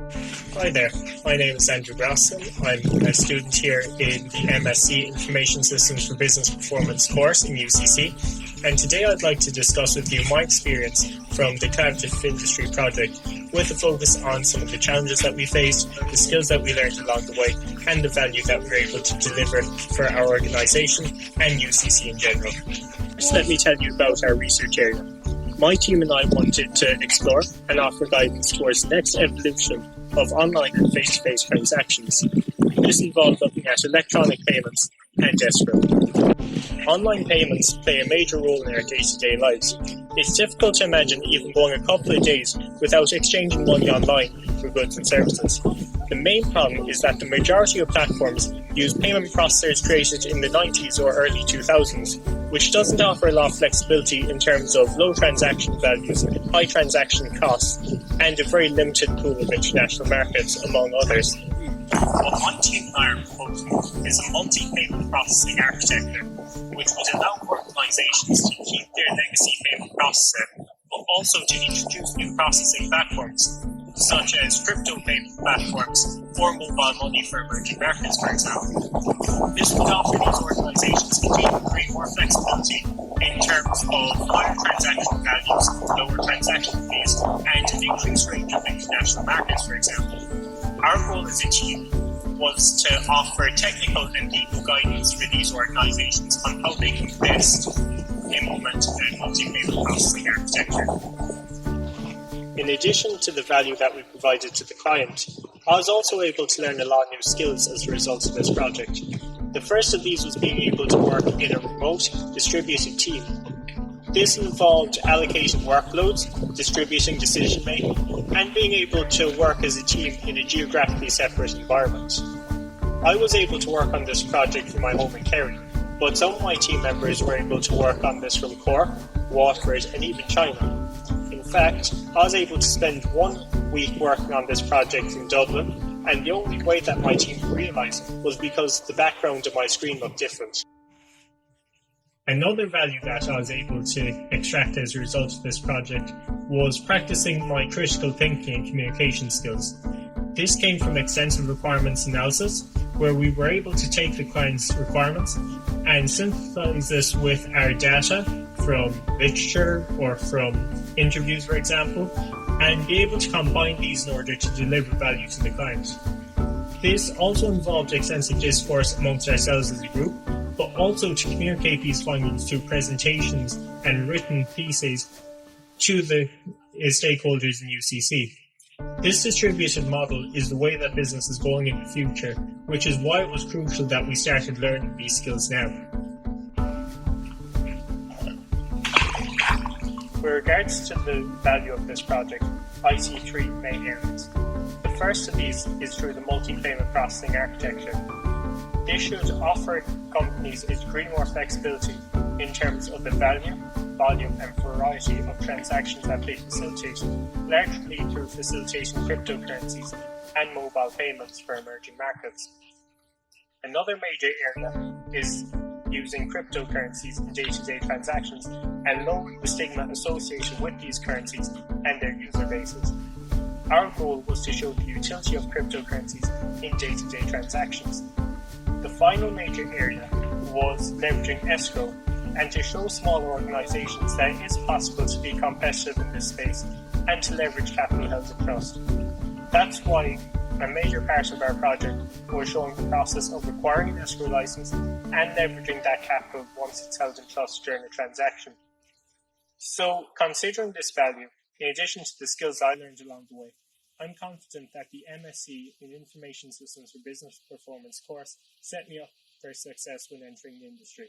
Hi there, my name is Andrew Brosnan. I'm a student here in the MSc Information Systems for Business Performance course in UCC, and today I'd like to discuss with you my experience from the Collaborative Industry project with a focus on some of the challenges that we faced, the skills that we learned along the way, and the value that we were able to deliver for our organisation and UCC in general. First, let me tell you about our research area. My team and I wanted to explore and offer guidance towards the next evolution of online and face-to-face transactions. This involved looking at electronic payments and escrow. Online payments play a major role in our day-to-day lives. It's difficult to imagine even going a couple of days without exchanging money online for goods and services. The main problem is that the majority of platforms use payment processors created in the 90s or early 2000s, which doesn't offer a lot of flexibility in terms of low transaction values, high transaction costs, and a very limited pool of international markets, among others. What my team and I are proposing is a multi-payment processing architecture, which would allow organizations to keep their legacy payment processor, but also to introduce new processing platforms, such as crypto payment platforms or mobile money for emerging markets, for example. This would offer these organizations great more flexibility in terms of higher transaction values, lower transaction fees, and an increased range of international markets, for example. Our goal as a team was to offer technical and legal guidance for these organizations on how they can best implement a multi-payment processing architecture. In addition to the value that we provided to the client, I was also able to learn a lot of new skills as a result of this project. The first of these was being able to work in a remote, distributed team. This involved allocating workloads, distributing decision-making, and being able to work as a team in a geographically separate environment. I was able to work on this project from my home in Kerry, but some of my team members were able to work on this from Cork, Waterford, and even China. In fact, I was able to spend 1 week working on this project in Dublin, and the only way that my team realised it was because the background of my screen looked different. Another value that I was able to extract as a result of this project was practicing my critical thinking and communication skills. This came from extensive requirements analysis, where we were able to take the client's requirements and synthesize this with our data from literature or from interviews, for example, and be able to combine these in order to deliver value to the client. This also involved extensive discourse amongst ourselves as a group, but also to communicate these findings through presentations and written pieces to the stakeholders in UCC. This distributed model is the way that business is going in the future, which is why it was crucial that we started learning these skills now. With regards to the value of this project, I see three main areas. The first of these is through the multi-payment processing architecture. This should offer companies a degree more flexibility in terms of the value, volume, and variety of transactions that they facilitate, largely through facilitating cryptocurrencies and mobile payments for emerging markets. Another major area is using cryptocurrencies in day-to-day transactions and lowering the stigma associated with these currencies and their user bases. Our goal was to show the utility of cryptocurrencies in day-to-day transactions. The final major area was leveraging escrow and to show smaller organizations that it is possible to be competitive in this space and to leverage capital held in trust. That's why a major part of our project was showing the process of acquiring an escrow license and leveraging that capital once it's held in trust during a transaction. So, considering this value, in addition to the skills I learned along the way, I'm confident that the MSc in Information Systems for Business Performance course set me up for success when entering the industry.